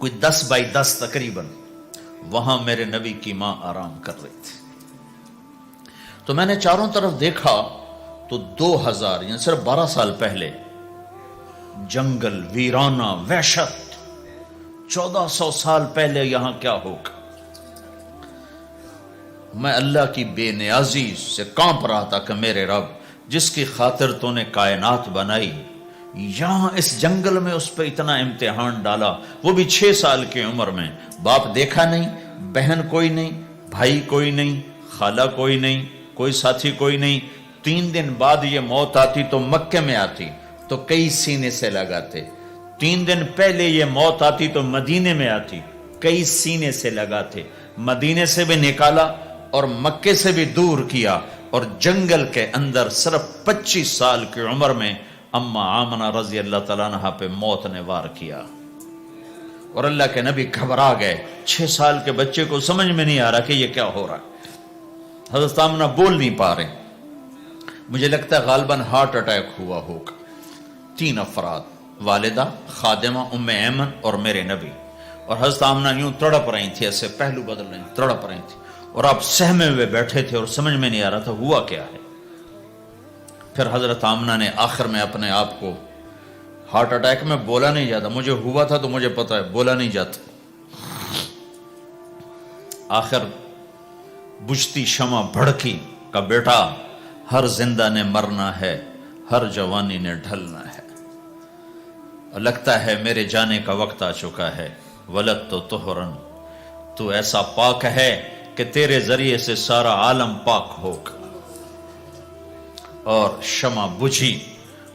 کوئی 10x10 تقریباً. وہاں میرے نبی کی ماں آرام کر رہی تھی. تو میں نے چاروں طرف دیکھا تو 2000 یعنی صرف 12 سال پہلے جنگل، ویرانہ، وحشت. 1400 سال پہلے یہاں کیا ہوگا. میں اللہ کی بے نیازی سے کانپ رہا تھا کہ میرے رب جس کی خاطر تو نے کائنات بنائی، یہاں اس جنگل میں اس پہ اتنا امتحان ڈالا، وہ بھی 6 سال کی عمر میں. باپ دیکھا نہیں، بہن کوئی نہیں، بھائی کوئی نہیں، خالہ کوئی نہیں، کوئی ساتھی کوئی نہیں. 3 دن بعد یہ موت آتی تو مکے میں آتی تو کئی سینے سے لگاتے. 3 دن پہلے یہ موت آتی تو مدینے میں آتی، کئی سینے سے لگاتے. مدینے سے بھی نکالا اور مکے سے بھی دور کیا، اور جنگل کے اندر صرف 25 سال کی عمر میں اما آمنہ رضی اللہ تعالیٰ عنہ پہ موت نے وار کیا. اور اللہ کے نبی گھبرا گئے. 6 سال کے بچے کو سمجھ میں نہیں آ رہا کہ یہ کیا ہو رہا ہے. حضرت آمنہ بول نہیں پا رہے. مجھے لگتا ہے غالباً ہارٹ اٹیک ہوا ہوگا. 3 افراد، والدہ، خادمہ ام ایمن اور میرے نبی. اور حضرت آمنہ یوں تڑپ رہی تھی، ایسے پہلو بدل رہی تھی، تڑپ رہی تھی، اور آپ سہمے ہوئے بیٹھے تھے اور سمجھ میں نہیں آ رہا تھا ہوا کیا ہے. پھر حضرت آمنہ نے آخر میں اپنے آپ کو، ہارٹ اٹیک میں بولا نہیں جاتا، مجھے ہوا تھا تو مجھے پتا ہے بولا نہیں جاتا. آخر بجھتی شمع بھڑکی کا بیٹا ہر زندہ نے مرنا ہے، ہر جوانی نے ڈھلنا ہے، اور لگتا ہے میرے جانے کا وقت آ چکا ہے. ولد تو طہرن، تو ایسا پاک ہے کہ تیرے ذریعے سے سارا عالم پاک ہوگا. اور شمع بجھی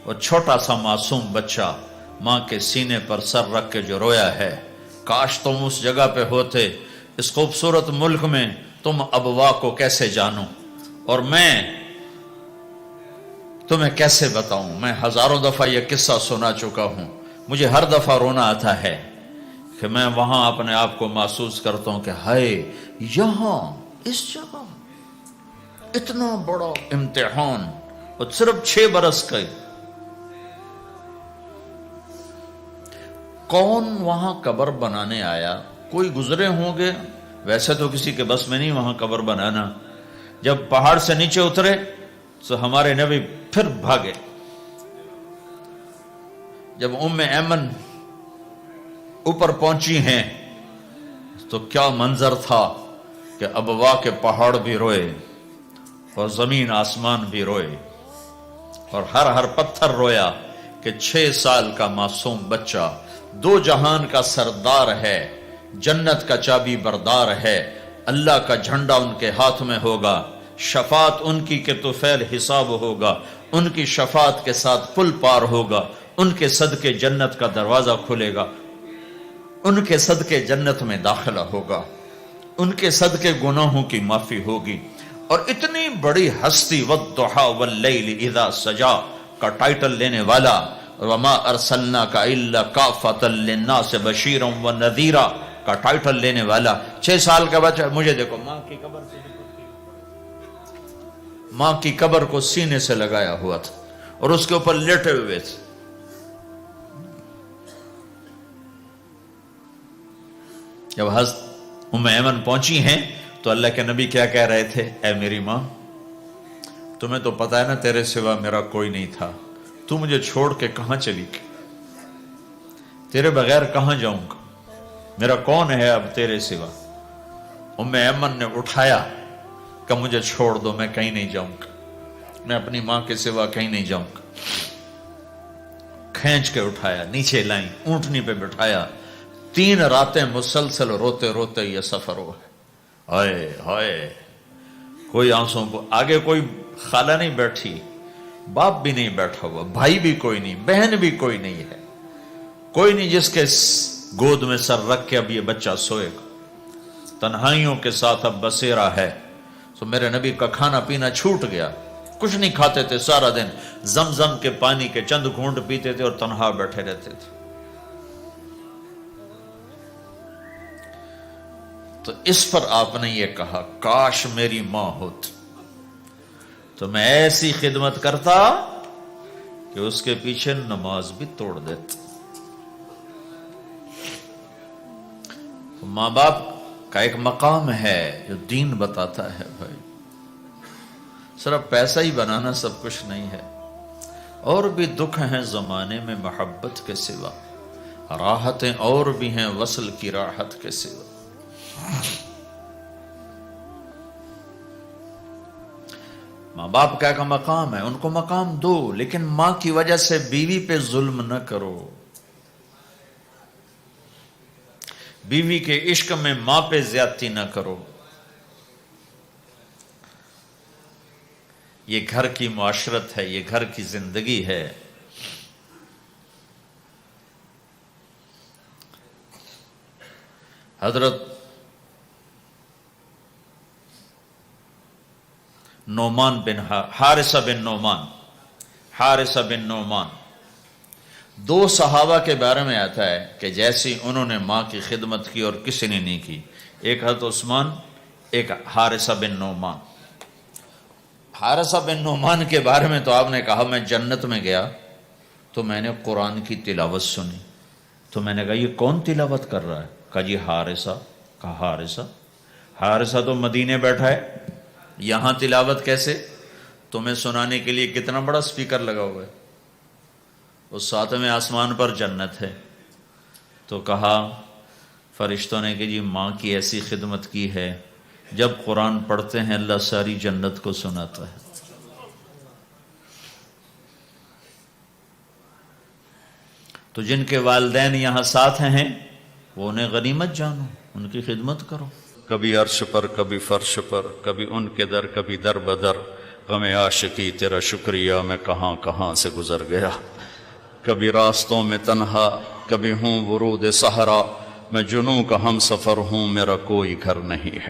اور چھوٹا سا معصوم بچہ ماں کے سینے پر سر رکھ کے جو رویا ہے. کاش تم اس جگہ پہ ہوتے. اس خوبصورت ملک میں تم ابوا کو کیسے جانو، اور میں تمہیں کیسے بتاؤں. میں ہزاروں دفعہ یہ قصہ سنا چکا ہوں. مجھے ہر دفعہ رونا آتا ہے کہ میں وہاں اپنے آپ کو محسوس کرتا ہوں کہ ہائے، یہاں اس جگہ اتنا بڑا امتحان، اور صرف 6 برس کا. کون وہاں قبر بنانے آیا؟ کوئی گزرے ہوں گے، ویسے تو کسی کے بس میں نہیں وہاں قبر بنانا. جب پہاڑ سے نیچے اترے تو ہمارے نبی پھر بھاگے. جب ام ایمن اوپر پہنچی ہیں تو کیا منظر تھا کہ ابوا کے پہاڑ بھی روئے اور زمین آسمان بھی روئے اور ہر پتھر رویا کہ 6 سال کا معصوم بچہ 2 جہان کا سردار ہے، جنت کا چابی بردار ہے، اللہ کا جھنڈا ان کے ہاتھ میں ہوگا، شفاعت ان کی کہ طفیل حساب ہوگا، ان کی شفاعت کے ساتھ پل پار ہوگا، ان کے صدقے جنت کا دروازہ کھلے گا، ان کے صدقے جنت میں داخلہ ہوگا، ان کے صدقے گناہوں کی معافی ہوگی. اور اتنی بڑی ہستی والضحی واللیل اذا سجا کا ٹائٹل لینے والا، وما ارسلناک الا کافۃ للناس بشیرا ونذیرا کا ٹائٹل لینے والا 6 سال کا بچہ. مجھے دیکھو، ماں کی قبر کو سینے سے لگایا ہوا تھا اور اس کے اوپر لیٹے ہوئے تھے. جب حضرت ام ایمن پہنچی ہیں تو اللہ کے نبی کیا کہہ رہے تھے؟ اے میری ماں، تمہیں تو پتا ہے نا تیرے سوا میرا کوئی نہیں تھا، تو مجھے چھوڑ کے کہاں چلی گئی؟ تیرے بغیر کہاں جاؤں گا؟ میرا کون ہے اب تیرے سوا؟ ام ایمن نے اٹھایا کہ مجھے چھوڑ دو، میں کہیں نہیں جاؤں گا، میں اپنی ماں کے سوا کہیں نہیں جاؤں گا. کھینچ کے اٹھایا، نیچے لائیں، اونٹنی پہ بٹھایا. 3 راتیں مسلسل روتے روتے یہ سفر ہوا ہے. ہائے ہائے، کوئی آنسوں کو آگے کوئی خالہ نہیں بیٹھی، باپ بھی نہیں بیٹھا ہوا، بھائی بھی کوئی نہیں، بہن بھی کوئی نہیں ہے، کوئی نہیں جس کے گود میں سر رکھ کے اب یہ بچہ سوئے گا. تنہائیوں کے ساتھ اب بسیرا ہے. تو میرے نبی کا کھانا پینا چھوٹ گیا، کچھ نہیں کھاتے تھے سارا دن، زمزم کے پانی کے چند گھونٹ پیتے تھے اور تنہا بیٹھے رہتے تھے. تو اس پر آپ نے یہ کہا، کاش میری ماں ہوتی تو میں ایسی خدمت کرتا کہ اس کے پیچھے نماز بھی توڑ دیتا. ماں باپ کا ایک مقام ہے جو دین بتاتا ہے بھائی، صرف پیسہ ہی بنانا سب کچھ نہیں ہے، اور بھی دکھ ہیں زمانے میں محبت کے سوا، راحتیں اور بھی ہیں وصل کی راحت کے سوا۔ ماں باپ کا ایک مقام ہے، ان کو مقام دو، لیکن ماں کی وجہ سے بیوی پہ ظلم نہ کرو، بیوی کے عشق میں ماں پہ زیادتی نہ کرو۔ یہ گھر کی معاشرت ہے، یہ گھر کی زندگی ہے۔ حضرت نعمان بن حارثہ بن نعمان، دو صحابہ کے بارے میں آتا ہے کہ جیسی انہوں نے ماں کی خدمت کی اور کسی نے نہیں کی، ایک حضرت عثمان، ایک حارثہ بن نعمان۔ حارثہ بن نعمان کے بارے میں تو آپ نے کہا میں جنت میں گیا تو میں نے قرآن کی تلاوت سنی، تو میں نے کہا یہ کون تلاوت کر رہا ہے؟ کہا جی حارثہ۔ کہا حارثہ تو مدینے بیٹھا ہے، یہاں تلاوت کیسے؟ تمہیں سنانے کے لیے کتنا بڑا سپیکر لگا ہوا ہے، اس ساتویں آسمان پر جنت ہے۔ تو کہا فرشتوں نے کہ جی ماں کی ایسی خدمت کی ہے، جب قرآن پڑھتے ہیں اللہ ساری جنت کو سناتا ہے۔ تو جن کے والدین یہاں ساتھ ہیں وہ انہیں غنیمت جانو، ان کی خدمت کرو۔ کبھی عرش پر، کبھی فرش پر، کبھی ان کے در، کبھی در بدر، غم عاشقی تیرا شکریہ میں کہاں کہاں سے گزر گیا، کبھی راستوں میں تنہا، کبھی ہوں ورود صحرا، میں جنوں کا ہم سفر ہوں، میرا کوئی گھر نہیں ہے۔